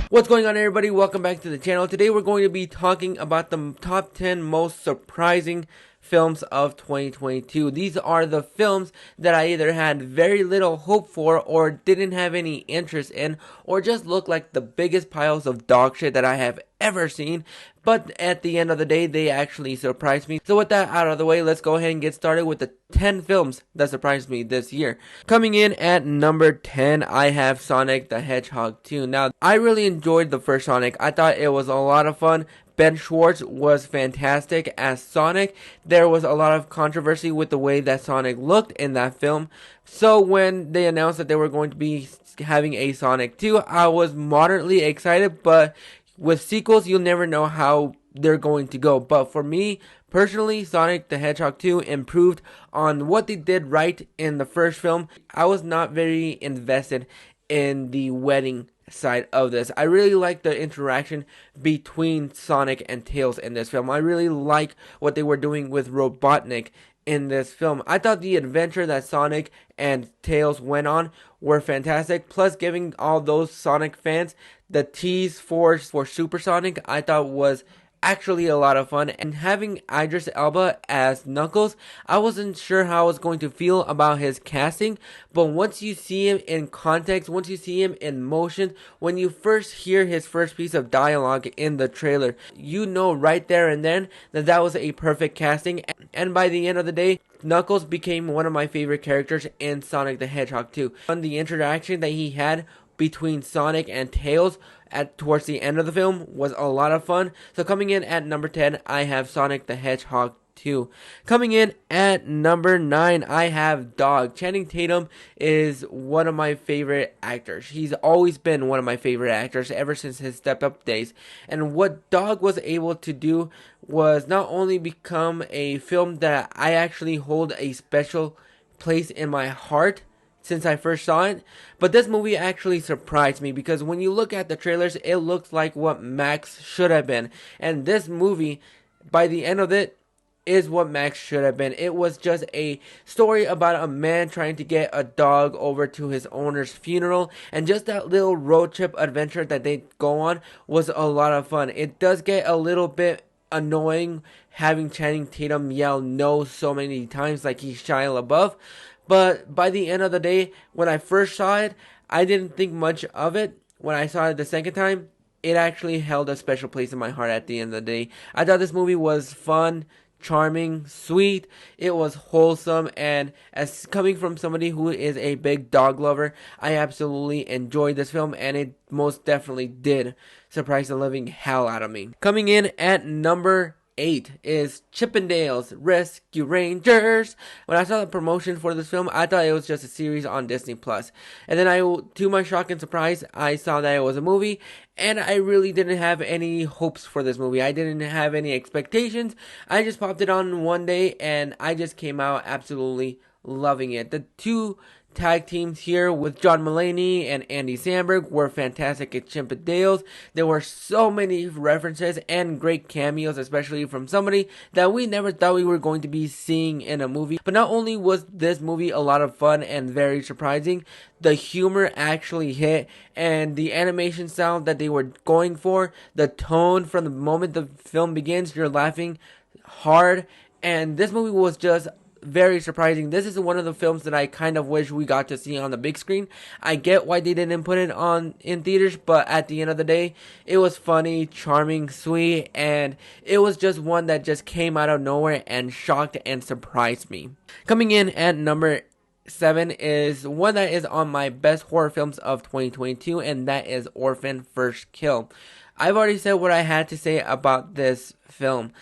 What's going on, everybody? Welcome back to the channel. Today we're going to be talking about the top 10 most surprising films of 2022. These are the films that I either had very little hope for or didn't have any interest in, or just look like the biggest piles of dog shit that I have ever seen. But at the end of the day, they actually surprised me. So with that out of the way, let's go ahead and get started with the 10 films that surprised me this year. Coming in at number 10, I have Sonic the Hedgehog 2. Now, I really enjoyed the first Sonic. I thought it was a lot of fun. Ben Schwartz was fantastic as Sonic. There was a lot of controversy with the way that Sonic looked in that film. So when they announced that they were going to be having a Sonic 2, I was moderately excited, but with sequels, you'll never know how they're going to go. But for me, personally, Sonic the Hedgehog 2 improved on what they did right in the first film. I was not very invested in the wedding side of this. I really like the interaction between Sonic and Tails in this film. I really like what they were doing with Robotnik in this film. I thought the adventure that Sonic and Tails went on were fantastic, plus giving all those Sonic fans the tease for Super Sonic I thought was actually a lot of fun. And having Idris Elba as Knuckles, I wasn't sure how I was going to feel about his casting, but once you see him in context, once you see him in motion, when you first hear his first piece of dialogue in the trailer, you know right there and then that that was a perfect casting. And by the end of the day, Knuckles became one of my favorite characters in Sonic the Hedgehog 2. On the interaction that he had between Sonic and Tails towards the end of the film was a lot of fun. So coming in at number 10, I have Sonic the Hedgehog 2. Coming in at number 9, I have Dog. Channing Tatum is one of my favorite actors. He's always been one of my favorite actors ever since his Step Up days. And what Dog was able to do was not only become a film that I actually hold a special place in my heart since I first saw it, but this movie actually surprised me because when you look at the trailers, it looks like what Max should have been. And this movie, by the end of it, is what Max should have been. It was just a story about a man trying to get a dog over to his owner's funeral, and just that little road trip adventure that they go on was a lot of fun. It does get a little bit annoying having Channing Tatum yell no so many times like he's Shia LaBeouf, but by the end of the day, when I first saw it, I didn't think much of it. When I saw it the second time, it actually held a special place in my heart at the end of the day. I thought this movie was fun, charming, sweet. It was wholesome, and as coming from somebody who is a big dog lover, I absolutely enjoyed this film, and it most definitely did surprise the living hell out of me. Coming in at number 8 is Chippendales Rescue Rangers. When I saw the promotion for this film, I thought it was just a series on Disney Plus. And then to my shock and surprise, I saw that it was a movie, and I really didn't have any hopes for this movie. I didn't have any expectations. I just popped it on one day, and I just came out absolutely loving it. The two tag teams here with John Mulaney and Andy Samberg were fantastic at Chippendales. There were so many references and great cameos, especially from somebody that we never thought we were going to be seeing in a movie. But not only was this movie a lot of fun and very surprising, the humor actually hit, and the animation style that they were going for, the tone from the moment the film begins, you're laughing hard, and this movie was just very surprising. This is one of the films that I kind of wish we got to see on the big screen. I get why they didn't put it on in theaters, but at the end of the day, it was funny, charming, sweet, and it was just one that just came out of nowhere and shocked and surprised me. Coming in at number 7 is one that is on my best horror films of 2022, and that is Orphan First Kill. I've already said what I had to say about this film,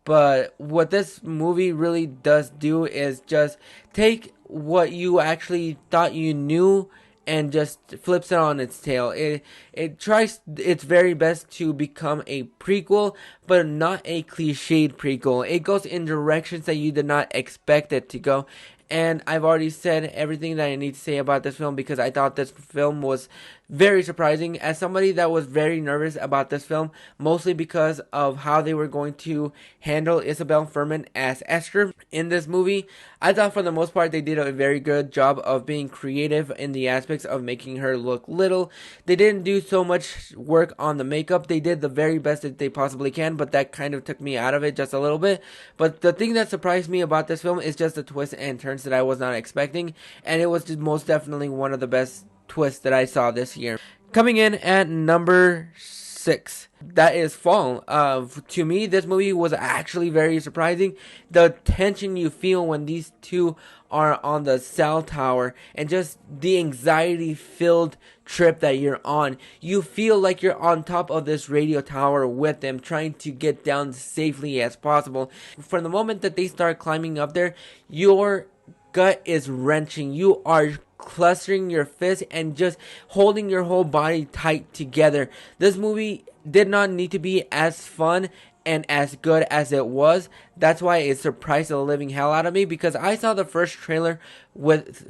but what this movie really does do is just take what you actually thought you knew and just flips it on its tail. It tries its very best to become a prequel, but not a cliched prequel. It goes in directions that you did not expect it to go. And I've already said everything that I need to say about this film because I thought this film was very surprising. As somebody that was very nervous about this film, mostly because of how they were going to handle Isabelle Fuhrman as Esther in this movie, I thought for the most part they did a very good job of being creative in the aspects of making her look little. They didn't do so much work on the makeup. They did the very best that they possibly can, but that kind of took me out of it just a little bit. But the thing that surprised me about this film is just the twists and turns that I was not expecting, and it was just most definitely one of the best twist that I saw this year. Coming in at number 6, that is Fall. To me, this movie was actually very surprising. The tension you feel when these two are on the cell tower and just the anxiety filled trip that you're on. You feel like you're on top of this radio tower with them, trying to get down safely as possible. From the moment that they start climbing up there, your gut is wrenching. You are clustering your fists and just holding your whole body tight together. This movie did not need to be as fun and as good as it was. That's why it surprised the living hell out of me, because I saw the first trailer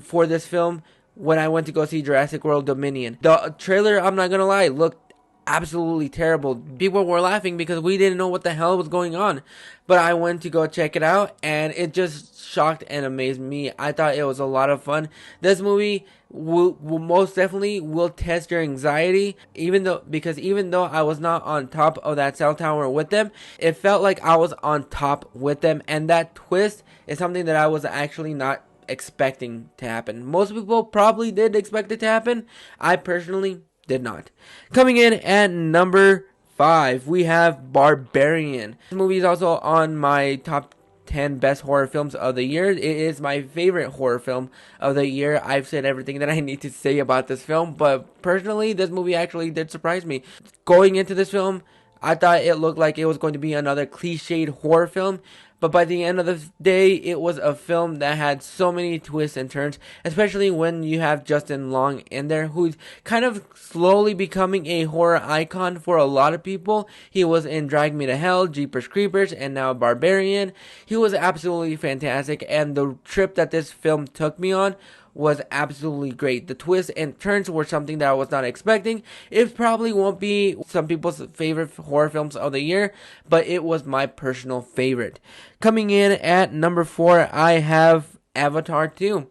for this film when I went to go see Jurassic World Dominion. The trailer, I'm not gonna lie, looked absolutely terrible. People were laughing because we didn't know what the hell was going on. But I went to go check it out, and it just shocked and amazed me. I thought it was a lot of fun. This movie will most definitely will test your anxiety, even though I was not on top of that cell tower with them, it felt like I was on top with them, and that twist is something that I was actually not expecting to happen. Most people probably did expect it to happen. I personally did not. Coming in at number 5, we have Barbarian. This movie is also on my top 10 best horror films of the year. It is my favorite horror film of the year. I've said everything that I need to say about this film, but personally, this movie actually did surprise me. Going into this film, I thought it looked like it was going to be another cliched horror film, but by the end of the day, it was a film that had so many twists and turns, especially when you have Justin Long in there, who's kind of slowly becoming a horror icon for a lot of people. He was in Drag Me to Hell, Jeepers Creepers, and now Barbarian. He was absolutely fantastic, and the trip that this film took me on was absolutely great. The twists and turns were something that I was not expecting. It probably won't be some people's favorite horror films of the year, but it was my personal favorite. Coming in at number 4, I have Avatar 2.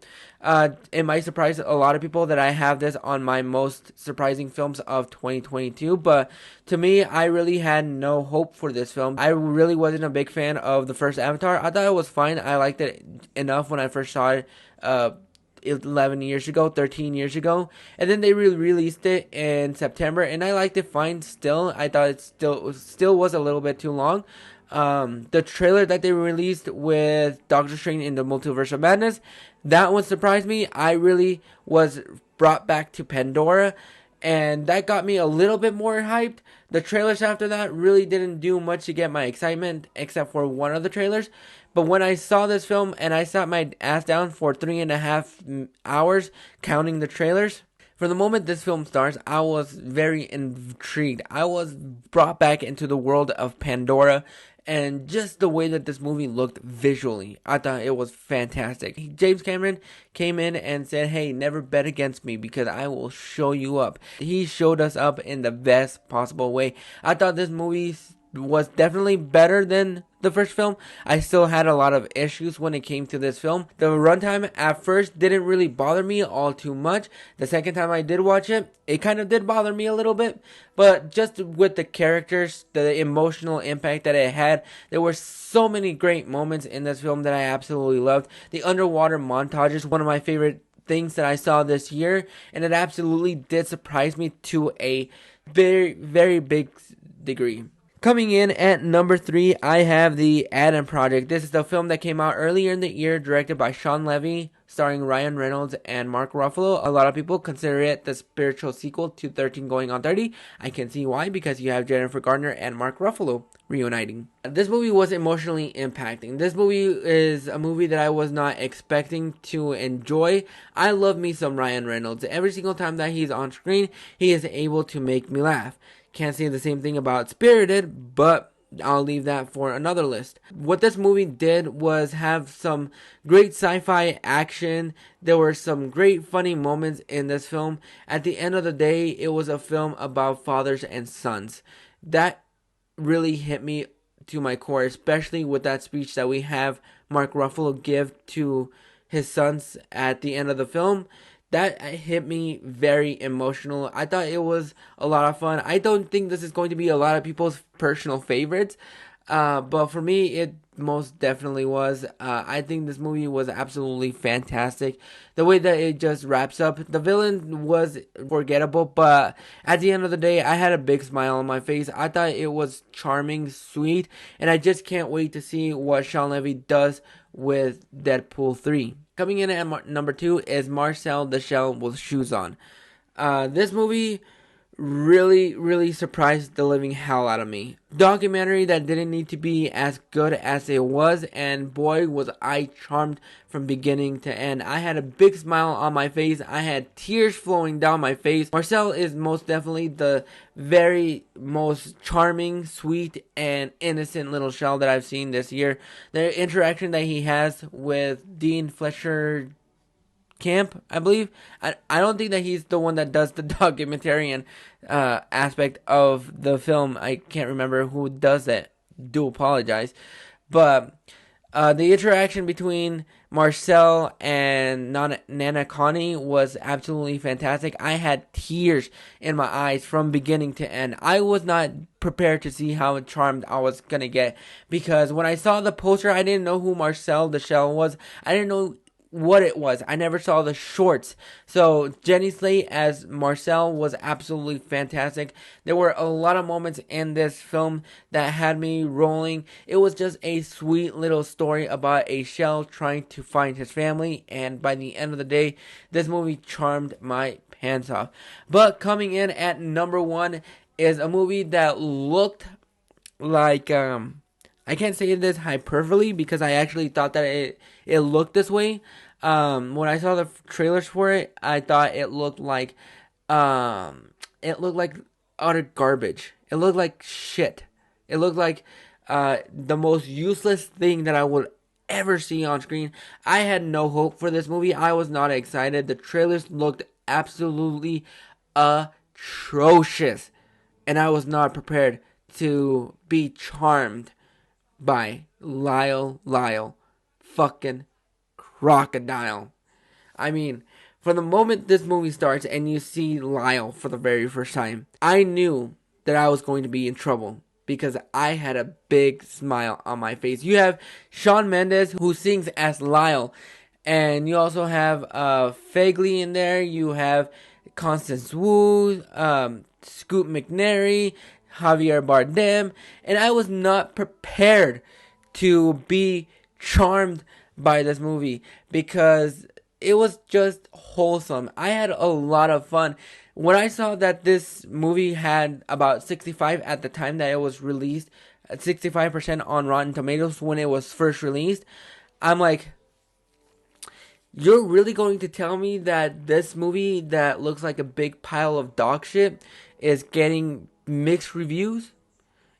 It might surprise a lot of people that I have this on my most surprising films of 2022, but to me, I really had no hope for this film. I really wasn't a big fan of the first Avatar. I thought it was fine. I liked it enough when I first saw it 13 years ago, and then they released it in September, and I liked it fine still. I thought it still was a little bit too long. The trailer that they released with Doctor Strange in the Multiverse of Madness, that one surprised me. I really was brought back to Pandora, and that got me a little bit more hyped. The trailers after that really didn't do much to get my excitement, except for one of the trailers. But when I saw this film and I sat my ass down for 3.5 hours counting the trailers, from the moment this film starts, I was very intrigued. I was brought back into the world of Pandora, and just the way that this movie looked visually, I thought it was fantastic. James Cameron came in and said, hey, never bet against me because I will show you up. He showed us up in the best possible way. I thought this movie was definitely better than the first film. I still had a lot of issues when it came to this film. The runtime at first didn't really bother me all too much. The second time I did watch it, it kind of did bother me a little bit. But just with the characters, the emotional impact that it had, there were so many great moments in this film that I absolutely loved. The underwater montage is one of my favorite things that I saw this year, and it absolutely did surprise me to a very, very big degree. Coming in at number 3, I have The Adam Project. This is the film that came out earlier in the year, directed by Sean Levy, starring Ryan Reynolds and Mark Ruffalo. A lot of people consider it the spiritual sequel to 13 Going on 30. I can see why, because you have Jennifer Garner and Mark Ruffalo reuniting. This movie was emotionally impacting. This movie is a movie that I was not expecting to enjoy. I love me some Ryan Reynolds. Every single time that he's on screen, he is able to make me laugh. Can't say the same thing about Spirited, but I'll leave that for another list. What this movie did was have some great sci-fi action. There were some great funny moments in this film. At the end of the day, it was a film about fathers and sons. That really hit me to my core, especially with that speech that we have Mark Ruffalo give to his sons at the end of the film. That hit me very emotional. I thought it was a lot of fun. I don't think this is going to be a lot of people's personal favorites, but for me, it most definitely was. I think this movie was absolutely fantastic. The way that it just wraps up, the villain was forgettable, but at the end of the day, I had a big smile on my face. I thought it was charming, sweet, and I just can't wait to see what Sean Levy does with Deadpool 3. Coming in at number 2 is Marcel the Shell with Shoes On. This movie really surprised the living hell out of me. Documentary that didn't need to be as good as it was, and boy was I charmed from beginning to end. I had a big smile on my face. I had tears flowing down my face. Marcel is most definitely the very most charming, sweet, and innocent little shell that I've seen this year. The interaction that he has with Dean Fletcher Camp, I believe. I don't think that he's the one that does the documentarian aspect of the film. I can't remember who does it. Do apologize. But the interaction between Marcel and Nana Connie was absolutely fantastic. I had tears in my eyes from beginning to end. I was not prepared to see how charmed I was going to get, because when I saw the poster, I didn't know who Marcel the Shell was. I didn't know what it was. I never saw the shorts. So Jenny Slate as Marcel was absolutely fantastic. There were a lot of moments in this film that had me rolling. It was just a sweet little story about a shell trying to find his family, and by the end of the day, this movie charmed my pants off. But coming in at number 1 is a movie that looked like I can't say this hyperbole, because I actually thought that it looked this way. When I saw the trailers for it, I thought it looked like utter garbage. It looked like shit. It looked like the most useless thing that I would ever see on screen. I had no hope for this movie. I was not excited. The trailers looked absolutely atrocious, and I was not prepared to be charmed by Lyle fucking Crocodile. I mean, from the moment this movie starts and you see Lyle for the very first time, I knew that I was going to be in trouble, because I had a big smile on my face. You have Shawn Mendes, who sings as Lyle, and you also have Fegley in there. You have Constance Wu, Scoot McNairy, Javier Bardem, and I was not prepared to be charmed by this movie, because it was just wholesome. I had a lot of fun. When I saw that this movie had about 65 at the time that it was released, 65% on Rotten Tomatoes when it was first released, I'm like, you're really going to tell me that this movie that looks like a big pile of dog shit is getting mixed reviews?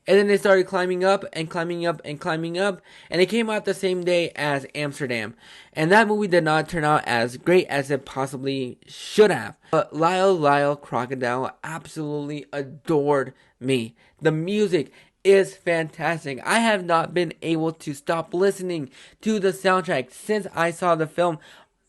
And then they started climbing up and climbing up and climbing up, and it came out the same day as Amsterdam. And that movie did not turn out as great as it possibly should have. But Lyle Crocodile absolutely adored me. The music is fantastic. I have not been able to stop listening to the soundtrack since I saw the film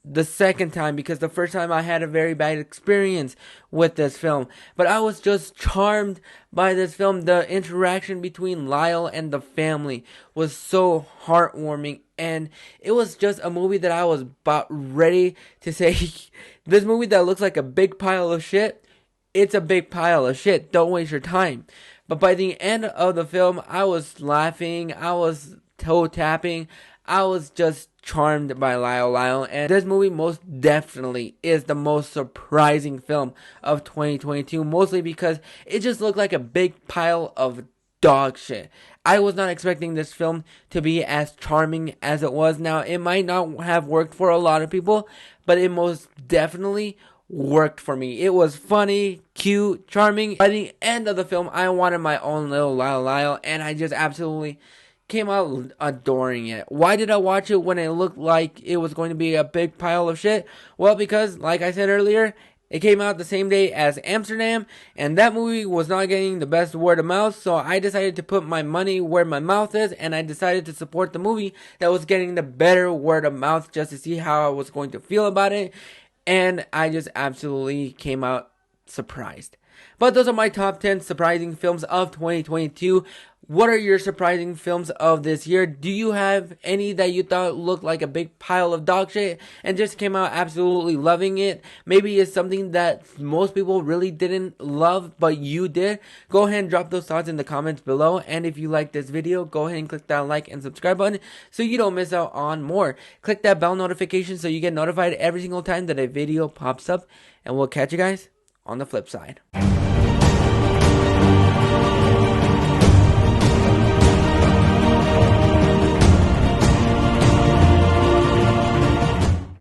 the second time, because the first time I had a very bad experience with this film. But I was just charmed by this film. The interaction between Lyle and the family was so heartwarming, and it was just a movie that I was about ready to say, this movie that looks like a big pile of shit, it's a big pile of shit, don't waste your time. But by the end of the film, I was laughing, I was toe tapping, I was just charmed by Lyle, and this movie most definitely is the most surprising film of 2022, mostly because it just looked like a big pile of dog shit. I was not expecting this film to be as charming as it was. Now, it might not have worked for a lot of people, but it most definitely worked for me. It was funny, cute, charming. By the end of the film, I wanted my own little Lyle, and I just absolutely came out adoring it. Why did I watch it when it looked like it was going to be a big pile of shit? Well, because, like I said earlier, it came out the same day as Amsterdam, and that movie was not getting the best word of mouth, so I decided to put my money where my mouth is, and I decided to support the movie that was getting the better word of mouth just to see how I was going to feel about it, and I just absolutely came out surprised. But those are my top 10 surprising films of 2022. What are your surprising films of this year? Do you have any that you thought looked like a big pile of dog shit and just came out absolutely loving it? Maybe it's something that most people really didn't love, but you did. Go ahead and drop those thoughts in the comments below. And if you like this video, go ahead and click that like and subscribe button so you don't miss out on more. Click that bell notification so you get notified every single time that a video pops up. And we'll catch you guys on the flip side.